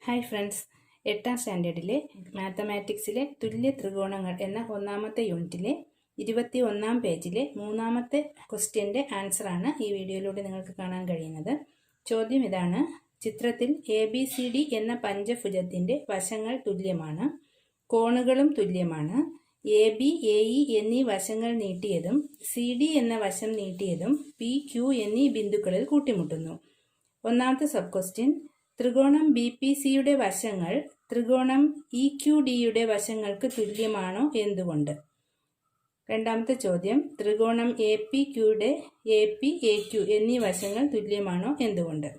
Hi friends, 8ാം സ്റ്റാൻഡേർഡിലെ മാത്തമാറ്റിക്സിലെ തുല്യ ത്രികോണങ്ങൾ എന്ന ഒന്നാമത്തെ യൂണിറ്റിലെ 21ാം പേജിലെ മൂന്നാമത്തെ ക്വസ്റ്റ്യൻ്റെ ആൻസറാണ് ഈ വീഡിയോയിലൂടെ നിങ്ങൾക്ക് കാണാൻ കഴിയുന്നത്. ചോദ്യം ഇതാണ്: ചിത്രത്തിൽ ABCD എന്ന പഞ്ചഭുജത്തിൻ്റെ വശങ്ങൾ തുല്യമാണ്, കോണുകളും തുല്യമാണ്. AB, AE എന്നീ വശങ്ങൾ നീട്ടിയതും CD എന്ന വശം നീട്ടിയതും PQ എന്നീ ബിന്ദുക്കളിൽ കൂട്ടിമുട്ടുന്നു. ഒന്നാമത്തെ സബ് ക്വസ്റ്റ്യൻ: ത്രികോണം BPCയുടെ വശങ്ങൾ ത്രികോണം EQDയുടെ വശങ്ങൾക്ക് തുല്യമാണോ? എന്തുകൊണ്ട്? രണ്ടാമത്തെ ചോദ്യം: ത്രികോണം APQയുടെ APAQ എന്നീ വശങ്ങൾ തുല്യമാണോ? എന്തുകൊണ്ട്?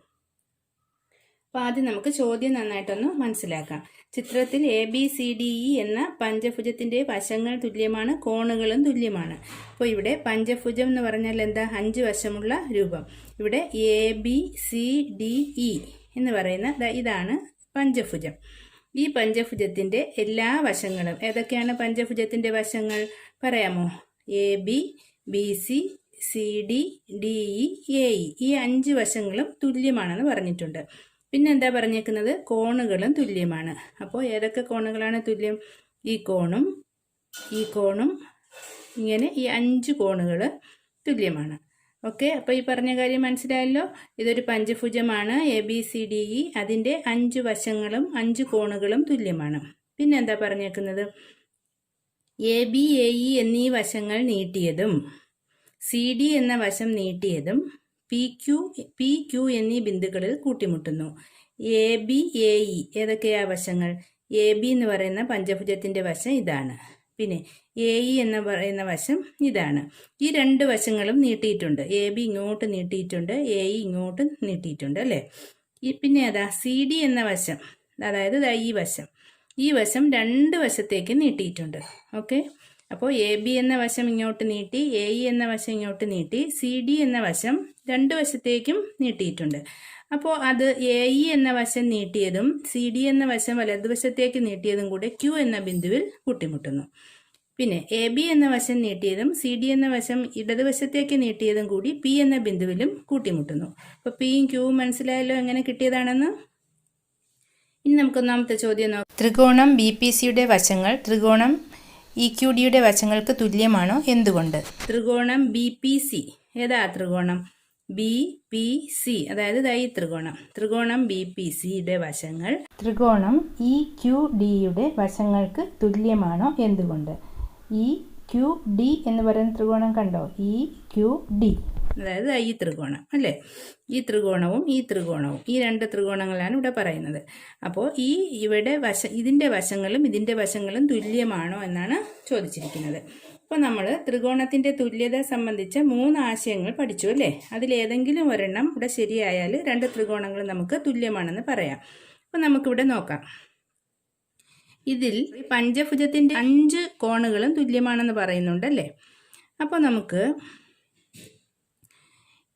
അപ്പോൾ ആദ്യം നമുക്ക് ചോദ്യം നന്നായിട്ടൊന്ന് മനസ്സിലാക്കാം. ചിത്രത്തിൽ ABCDE എന്ന പഞ്ചഭുജത്തിൻ്റെ വശങ്ങൾ തുല്യമാണ്, കോണുകളും തുല്യമാണ്. അപ്പോൾ ഇവിടെ പഞ്ചഭുജം എന്ന് പറഞ്ഞാൽ എന്താ? 5 വശമുള്ള രൂപം. ഇവിടെ ABCDE എന്ന് പറയുന്ന ഇതാണ് പഞ്ചഭുജം. ഈ പഞ്ചഭുജത്തിൻ്റെ എല്ലാ വശങ്ങളും ഏതൊക്കെയാണ്? പഞ്ചഭുജത്തിൻ്റെ വശങ്ങൾ പറയാമോ? AB, BC, CD, DE, AE ഈ 5 വശങ്ങളും തുല്യമാണെന്ന് പറഞ്ഞിട്ടുണ്ട്. പിന്നെന്താ പറഞ്ഞേക്കുന്നത്? കോണുകളും തുല്യമാണ്. അപ്പോൾ ഏതൊക്കെ കോണുകളാണ് തുല്യം? ഈ കോണും ഈ കോണും ഇങ്ങനെ ഈ 5 കോണുകൾ തുല്യമാണ്. ഓക്കെ, അപ്പോൾ ഈ പറഞ്ഞ കാര്യം മനസ്സിലായല്ലോ. ഇതൊരു പഞ്ചഭുജമാണ് ABCDE. അതിൻ്റെ 5 വശങ്ങളും 5 കോണുകളും തുല്യമാണ്. പിന്നെന്താ പറഞ്ഞേക്കുന്നത്? ABAE എന്നീ വശങ്ങൾ നീട്ടിയതും CD എന്ന വശം നീട്ടിയതും PQ എന്നീ ബിന്ദുക്കളിൽ കൂട്ടിമുട്ടുന്നു. ABAE ഏതൊക്കെയാ വശങ്ങൾ? AB എന്ന് പറയുന്ന പഞ്ചഭുജത്തിൻ്റെ വശം ഇതാണ്. പിന്നെ AE എന്ന് പറയുന്ന വശം ഇതാണ്. ഈ 2 വശങ്ങളും നീട്ടിയിട്ടുണ്ട്. AB ഇങ്ങോട്ട് നീട്ടിയിട്ടുണ്ട്, AE ഇങ്ങോട്ട് നീട്ടിയിട്ടുണ്ട് അല്ലേ? പിന്നെ ഏതാ? CD എന്ന വശം, അതായത് ഈ വശം 2 വശത്തേക്ക് നീട്ടിയിട്ടുണ്ട്. ഓക്കെ, അപ്പോൾ AB എന്ന വശം ഇങ്ങോട്ട് നീട്ടി, AE എന്ന വശം ഇങ്ങോട്ട് നീട്ടി, CD എന്ന വശം 2 വശത്തേക്കും നീട്ടിയിട്ടുണ്ട്. അപ്പോൾ അത് AE എന്ന വശം നീട്ടിയതും CD എന്ന വശം വലതുവശത്തേക്ക് നീട്ടിയതും കൂടെ Q എന്ന ബിന്ദുവിൽ കൂട്ടിമുട്ടുന്നു. പിന്നെ AB എന്ന വശം നീട്ടിയതും CD എന്ന വശം ഇടതുവശത്തേക്ക് നീട്ടിയതും കൂടി P എന്ന ബിന്ദുവിലും കൂട്ടിമുട്ടുന്നു. അപ്പോൾ Pയും Qവും മനസ്സിലായല്ലോ എങ്ങനെ കിട്ടിയതാണെന്ന്. ഇനി നമുക്ക് ഒന്നാമത്തെ ചോദ്യം നോക്കാം. ത്രികോണം BPCയുടെ വശങ്ങൾ ത്രികോണം EQDയുടെ വശങ്ങൾക്ക് തുല്യമാണോ? എന്തുകൊണ്ട്? ത്രികോണം BPC ഏതാ ത്രികോണം? BPC, അതായത് ഈ ത്രികോണം BPCയുടെ വശങ്ങൾ ത്രികോണം EQDയുടെ വശങ്ങൾക്ക് തുല്യമാണോ? എന്തുകൊണ്ട്? EQD എന്ന് പറയുന്ന ത്രികോണം കണ്ടോ? EQD, അതായത് ഈ ത്രികോണം അല്ലേ? ഈ ത്രികോണവും ഈ 2 ത്രികോണങ്ങളാണ് ഇവിടെ പറയുന്നത്. അപ്പോൾ ഇതിൻ്റെ വശങ്ങളും ഇതിൻ്റെ വശങ്ങളും തുല്യമാണോ എന്നാണ് ചോദിച്ചിരിക്കുന്നത്. അപ്പോൾ നമ്മൾ ത്രികോണത്തിൻ്റെ തുല്യത സംബന്ധിച്ച 3 ആശയങ്ങൾ പഠിച്ചു അല്ലേ? അതിലേതെങ്കിലും ഒരെണ്ണം ഇവിടെ ശരിയായാൽ 2 ത്രികോണങ്ങൾ നമുക്ക് തുല്യമാണെന്ന് പറയാം. അപ്പോൾ നമുക്കിവിടെ നോക്കാം. ഇതിൽ പഞ്ചഭുജത്തിൻ്റെ 5 കോണുകളും തുല്യമാണെന്ന് പറയുന്നുണ്ടല്ലേ? അപ്പോൾ നമുക്ക്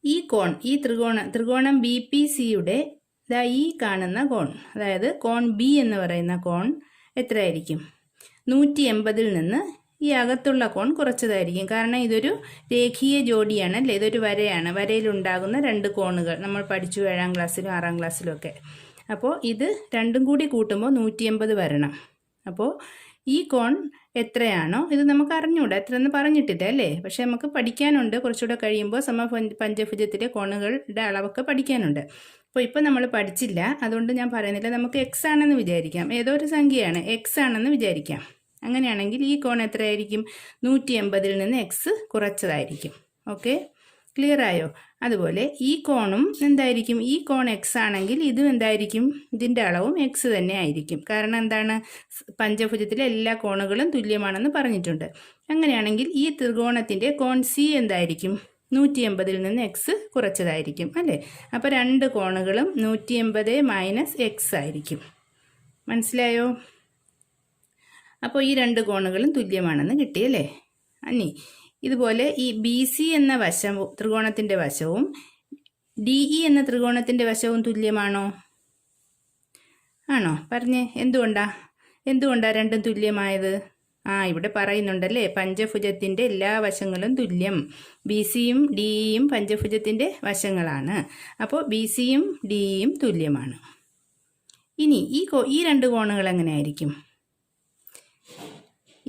ഈ ത്രികോണം BPCയുടെ ഈ കാണുന്ന കോൺ, അതായത് കോൺ B എന്ന് പറയുന്ന കോൺ എത്രയായിരിക്കും? 180-ൽ നിന്ന് ഈ അകത്തുള്ള കോൺ കുറച്ചതായിരിക്കും. കാരണം ഇതൊരു രേഖീയ ജോഡിയാണ് അല്ലേ? ഇതൊരു വരയാണ്. വരയിലുണ്ടാകുന്ന 2 കോണുകൾ നമ്മൾ പഠിച്ചു 7ാം ക്ലാസ്സിലും 6ാം ക്ലാസ്സിലും ഒക്കെ. അപ്പോൾ ഇത് രണ്ടും കൂടി കൂട്ടുമ്പോൾ 180 വരണം. അപ്പോൾ ഈ കോൺ എത്രയാണോ ഇത് നമുക്ക് അറിഞ്ഞൂടാ, എത്രയെന്ന് പറഞ്ഞിട്ടില്ല അല്ലേ? പക്ഷെ നമുക്ക് പഠിക്കാനുണ്ട്. കുറച്ചുകൂടെ കഴിയുമ്പോൾ പഞ്ചഭുജത്തിലെ കോണുകളുടെ അളവൊക്കെ പഠിക്കാനുണ്ട്. അപ്പോൾ ഇപ്പോൾ നമ്മൾ പഠിച്ചില്ല, അതുകൊണ്ട് ഞാൻ പറയുന്നില്ല. നമുക്ക് X ആണെന്ന് വിചാരിക്കാം. ഏതോ ഒരു സംഖ്യയാണ്, X ആണെന്ന് വിചാരിക്കാം. അങ്ങനെയാണെങ്കിൽ ഈ കോൺ എത്രയായിരിക്കും? 180-ൽ നിന്ന് X കുറച്ചതായിരിക്കും. ഓക്കെ, ക്ലിയർ ആയോ? അതുപോലെ ഈ കോണും എന്തായിരിക്കും? ഈ കോൺ X ആണെങ്കിൽ ഇതും എന്തായിരിക്കും? ഇതിൻ്റെ അളവും X തന്നെ ആയിരിക്കും. കാരണം എന്താണ്? പഞ്ചഭുജത്തിലെ എല്ലാ കോണുകളും തുല്യമാണെന്ന് പറഞ്ഞിട്ടുണ്ട്. അങ്ങനെയാണെങ്കിൽ ഈ ത്രികോണത്തിൻ്റെ കോൺ C എന്തായിരിക്കും? 180-ൽ നിന്ന് X കുറച്ചതായിരിക്കും അല്ലേ? അപ്പോൾ 2 കോണുകളും 180 - X ആയിരിക്കും. മനസ്സിലായോ? അപ്പോൾ ഈ 2 കോണുകളും തുല്യമാണെന്ന് കിട്ടിയല്ലേ? അനി ഇതുപോലെ ഈ BC എന്ന വശം ത്രികോണത്തിൻ്റെ വശവും DE എന്ന ത്രികോണത്തിൻ്റെ വശവും തുല്യമാണോ? ആണോ? പറഞ്ഞേ, എന്തുകൊണ്ടാ രണ്ടും തുല്യമായത്? ഇവിടെ പറയുന്നുണ്ടല്ലേ, പഞ്ചഭുജത്തിൻ്റെ എല്ലാ വശങ്ങളും തുല്യം. BCയും DEയും പഞ്ചഭുജത്തിൻ്റെ വശങ്ങളാണ്. അപ്പോൾ BCയും DEയും തുല്യമാണ്. ഇനി ഈ രണ്ട് കോണുകൾ എങ്ങനെയായിരിക്കും?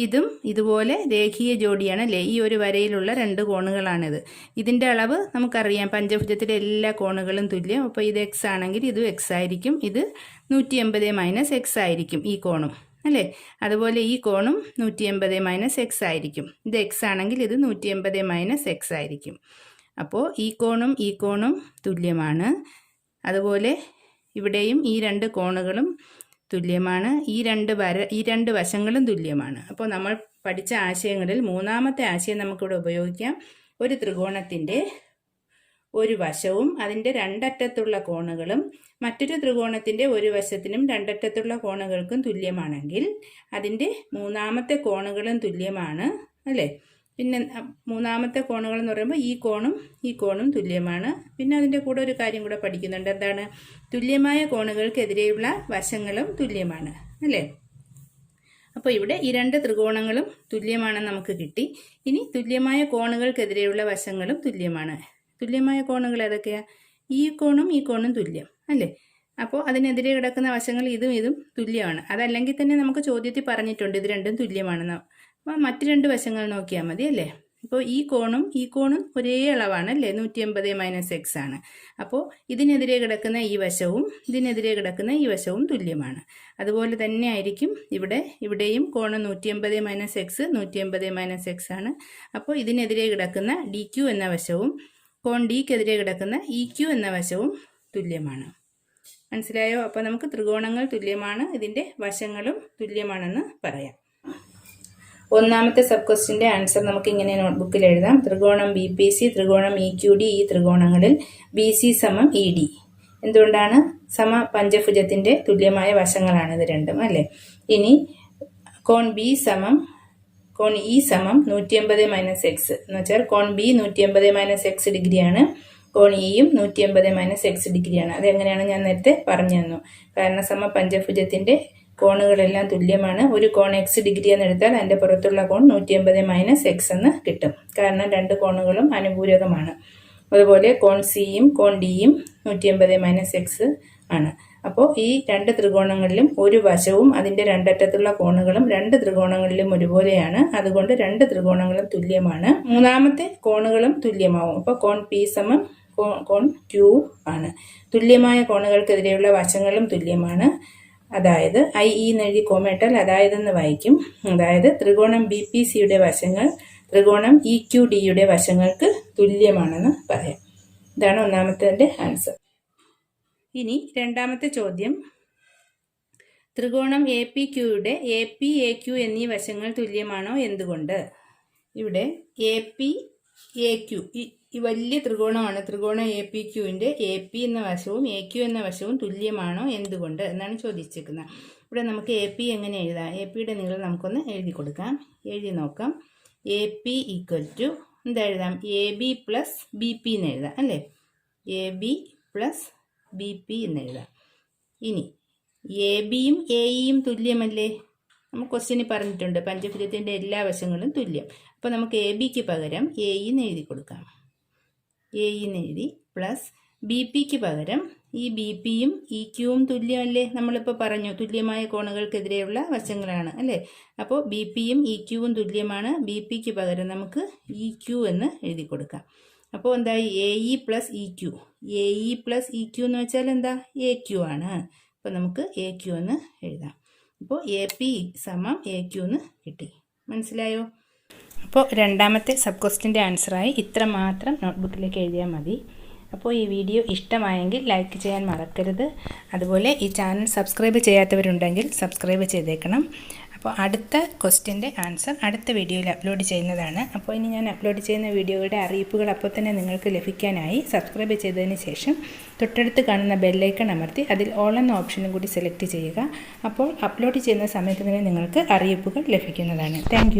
ഇതും ഇതുപോലെ രേഖീയ ജോഡിയാണ് അല്ലേ? ഈ ഒരു വരയിലുള്ള രണ്ട് കോണുകളാണിത്. ഇതിൻ്റെ അളവ് നമുക്കറിയാം, പഞ്ചഭുജത്തിലെ എല്ലാ കോണുകളും തുല്യം. അപ്പോൾ ഇത് എക്സ് ആണെങ്കിൽ ഇത് എക്സ് ആയിരിക്കും, ഇത് 180 - എക്സ് ആയിരിക്കും ഈ കോണും അല്ലേ? അതുപോലെ ഈ കോണും 180 - എക്സ് ആയിരിക്കും. ഇത് എക്സ് ആണെങ്കിൽ ഇത് 180 - എക്സ് ആയിരിക്കും. അപ്പോൾ ഈ കോണും തുല്യമാണ്. അതുപോലെ ഇവിടെയും ഈ രണ്ട് കോണുകളും തുല്യമാണ്. ഈ രണ്ട് വശങ്ങളും തുല്യമാണ്. അപ്പോൾ നമ്മൾ പഠിച്ച ആശയങ്ങളിൽ മൂന്നാമത്തെ ആശയം നമുക്കിവിടെ ഉപയോഗിക്കാം. ഒരു ത്രികോണത്തിൻ്റെ ഒരു വശവും അതിൻ്റെ രണ്ടറ്റത്തുള്ള കോണുകളും മറ്റൊരു ത്രികോണത്തിൻ്റെ ഒരു വശത്തിനും രണ്ടറ്റത്തുള്ള കോണുകൾക്കും തുല്യമാണെങ്കിൽ അതിൻ്റെ മൂന്നാമത്തെ കോണുകളും തുല്യമാണ് അല്ലേ? പിന്നെ മൂന്നാമത്തെ കോണുകൾ എന്ന് പറയുമ്പോൾ ഈ കോണും തുല്യമാണ്. പിന്നെ അതിൻ്റെ കൂടെ ഒരു കാര്യം കൂടെ പഠിക്കുന്നുണ്ട്. എന്താണ്? തുല്യമായ കോണുകൾക്കെതിരെയുള്ള വശങ്ങളും തുല്യമാണ് അല്ലേ? അപ്പോൾ ഇവിടെ ഈ രണ്ട് ത്രികോണങ്ങളും തുല്യമാണെന്ന് നമുക്ക് കിട്ടി. ഇനി തുല്യമായ കോണുകൾക്കെതിരെയുള്ള വശങ്ങളും തുല്യമാണ്. തുല്യമായ കോണുകൾ ഏതൊക്കെയാണ്? ഈ കോണും തുല്യം അല്ലേ? അപ്പോൾ അതിനെതിരെ കിടക്കുന്ന വശങ്ങൾ ഇതും തുല്യമാണ്. അതല്ലെങ്കിൽ തന്നെ നമുക്ക് ചോദ്യത്തിൽ പറഞ്ഞിട്ടുണ്ട് ഇത് രണ്ടും തുല്യമാണെന്ന്. അപ്പോൾ മറ്റ് രണ്ട് വശങ്ങൾ നോക്കിയാൽ മതി അല്ലേ? ഇപ്പോൾ ഈ കോണും ഒരേ അളവാണ് അല്ലേ? 180 - എക്സ് ആണ്. അപ്പോൾ ഇതിനെതിരെ കിടക്കുന്ന ഈ വശവും ഇതിനെതിരെ കിടക്കുന്ന ഈ വശവും തുല്യമാണ്. അതുപോലെ തന്നെ ആയിരിക്കും ഇവിടെയും കോണം 180 - എക്സ് 180 - എക്സ് ആണ്. അപ്പോൾ ഇതിനെതിരെ കിടക്കുന്ന ഡി ക്യു എന്ന വശവും കോൺ ഡിക്കെതിരെ കിടക്കുന്ന ഇ ക്യു എന്ന വശവും തുല്യമാണ്. മനസ്സിലായോ? അപ്പോൾ നമുക്ക് ത്രികോണങ്ങൾ തുല്യമാണ്, ഇതിൻ്റെ വശങ്ങളും തുല്യമാണെന്ന് പറയാം. ഒന്നാമത്തെ സബ് ക്വസ്റ്റിൻ്റെ ആൻസർ നമുക്ക് ഇങ്ങനെ നോട്ട്ബുക്കിൽ എഴുതാം. ത്രികോണം ബി പി സി, ത്രികോണം ഇ ക്യു ഡി, ഈ ത്രികോണങ്ങളിൽ ബി സി സമം ഇ ഡി. എന്തുകൊണ്ടാണ്? പഞ്ചഭുജത്തിൻ്റെ തുല്യമായ വശങ്ങളാണ് ഇത് രണ്ടും അല്ലേ? ഇനി കോൺ ഇ സമം 180 - എക്സ് എന്ന് വെച്ചാൽ കോൺ ബി 180 - എക്സ് ഡിഗ്രിയാണ്, കോൺ ഇയും 180 - എക്സ് ഡിഗ്രിയാണ്. അതെങ്ങനെയാണ് ഞാൻ നേരത്തെ പറഞ്ഞു തന്നു. കാരണം പഞ്ചഭുജത്തിൻ്റെ കോണുകളെല്ലാം തുല്യമാണ്. ഒരു കോൺ എക്സ് ഡിഗ്രി എന്ന് എടുത്താൽ അതിൻ്റെ പുറത്തുള്ള കോൺ 180 - എക്സ് എന്ന് കിട്ടും. കാരണം രണ്ട് കോണുകളും അനുപൂരകമാണ്. അതുപോലെ കോൺ സിയും കോൺ ഡിയും 180 - എക്സ് ആണ്. അപ്പോൾ ഈ രണ്ട് ത്രികോണങ്ങളിലും ഒരു വശവും അതിൻ്റെ രണ്ടറ്റത്തുള്ള കോണുകളും രണ്ട് ത്രികോണങ്ങളിലും ഒരുപോലെയാണ്. അതുകൊണ്ട് രണ്ട് ത്രികോണങ്ങളും തുല്യമാണ്. മൂന്നാമത്തെ കോണുകളും തുല്യമാവും. അപ്പോൾ കോൺ പി സമം കോൺ ക്യൂ ആണ്. തുല്യമായ കോണുകൾക്കെതിരെയുള്ള വശങ്ങളും തുല്യമാണ്. അതായത് IE എന്ന് എഴുതി കോമയിട്ടാൽ അതായതെന്ന് വായിക്കും. അതായത് ത്രികോണം ബി പി സിയുടെ വശങ്ങൾ ത്രികോണം ഇ ക്യു ഡിയുടെ വശങ്ങൾക്ക് തുല്യമാണെന്ന് പറയാം. ഇതാണ് ഒന്നാമത്തെ ആൻസർ. ഇനി രണ്ടാമത്തെ ചോദ്യം, ത്രികോണം എ പി ക്യൂയുടെ എ പി എ ക്യു എന്നീ വശങ്ങൾ തുല്യമാണോ? എന്തുകൊണ്ട്? ഇവിടെ എ പി എ ക്യു ഈ വലിയ ത്രികോണമാണ്. ത്രികോണം എ പി ക്യൂവിൻ്റെ എ പി എന്ന വശവും എ ക്യു എന്ന വശവും തുല്യമാണോ? എന്തുകൊണ്ട് എന്നാണ് ചോദിച്ചിരിക്കുന്നത്. ഇവിടെ നമുക്ക് എ പി എങ്ങനെ എഴുതാം? എ പിയുടെ നീളം നമുക്കൊന്ന് എഴുതി കൊടുക്കാം. എഴുതി നോക്കാം. എ പി ഈക്വൽ ടു എന്താ എഴുതാം? A B plus B P എന്ന് എഴുതാം അല്ലേ? A B plus B P എന്ന് എഴുതാം. ഇനി എ ബിയും എ ഇയും തുല്യമല്ലേ? നമുക്ക് ക്വസ്റ്റ്യനിൽ പറഞ്ഞിട്ടുണ്ട് പഞ്ചഭുജത്തിൻ്റെ എല്ലാ വശങ്ങളും തുല്യം. അപ്പോൾ നമുക്ക് എ ബിക്ക് പകരം എ ഇ എന്ന് എഴുതി കൊടുക്കാം. എ ഇ എന്ന് എഴുതി പ്ലസ് ബി പിക്ക് പകരം ഈ ബി പിയും ഇ ക്യൂവും തുല്യമല്ലേ? നമ്മളിപ്പോൾ പറഞ്ഞു തുല്യമായ കോണുകൾക്കെതിരെയുള്ള വശങ്ങളാണ് അല്ലേ? അപ്പോൾ ബി പിയും ഇ ക്യൂവും തുല്യമാണ്. ബി പിക്ക് പകരം നമുക്ക് ഇ ക്യൂ എന്ന് എഴുതി കൊടുക്കാം. അപ്പോൾ എന്തായി? A E plus E Q. A E plus E Q എന്ന് വെച്ചാൽ എന്താ? എ ക്യൂ ആണ്. അപ്പോൾ നമുക്ക് എ ക്യൂ എന്ന് എഴുതാം. അപ്പോൾ എ പി സമം എ ക്യൂ എന്ന് കിട്ടി. മനസ്സിലായോ? അപ്പോൾ രണ്ടാമത്തെ സബ് ക്വസ്റ്റിൻ്റെ ആൻസറായി ഇത്ര മാത്രം നോട്ട്ബുക്കിലേക്ക് എഴുതിയാൽ മതി. അപ്പോൾ ഈ വീഡിയോ ഇഷ്ടമായെങ്കിൽ ലൈക്ക് ചെയ്യാൻ മറക്കരുത്. അതുപോലെ ഈ ചാനൽ സബ്സ്ക്രൈബ് ചെയ്യാത്തവരുണ്ടെങ്കിൽ സബ്സ്ക്രൈബ് ചെയ്തേക്കണം. അപ്പോൾ അടുത്ത ക്വസ്റ്റ്യൻ്റെ ആൻസർ അടുത്ത വീഡിയോയിൽ അപ്ലോഡ് ചെയ്യുന്നതാണ്. അപ്പോൾ ഇനി ഞാൻ അപ്ലോഡ് ചെയ്യുന്ന വീഡിയോയുടെ അറിയിപ്പുകൾ അപ്പോൾ തന്നെ നിങ്ങൾക്ക് ലഭിക്കാനായി സബ്സ്ക്രൈബ് ചെയ്തതിന് ശേഷം തൊട്ടടുത്ത് കാണുന്ന ബെല്ലൈക്കൺ അമർത്തി അതിൽ ഓൾ എന്ന ഓപ്ഷനും കൂടി സെലക്ട് ചെയ്യുക. അപ്പോൾ അപ്ലോഡ് ചെയ്യുന്ന സമയത്ത് തന്നെ നിങ്ങൾക്ക് അറിയിപ്പുകൾ ലഭിക്കുന്നതാണ്. താങ്ക്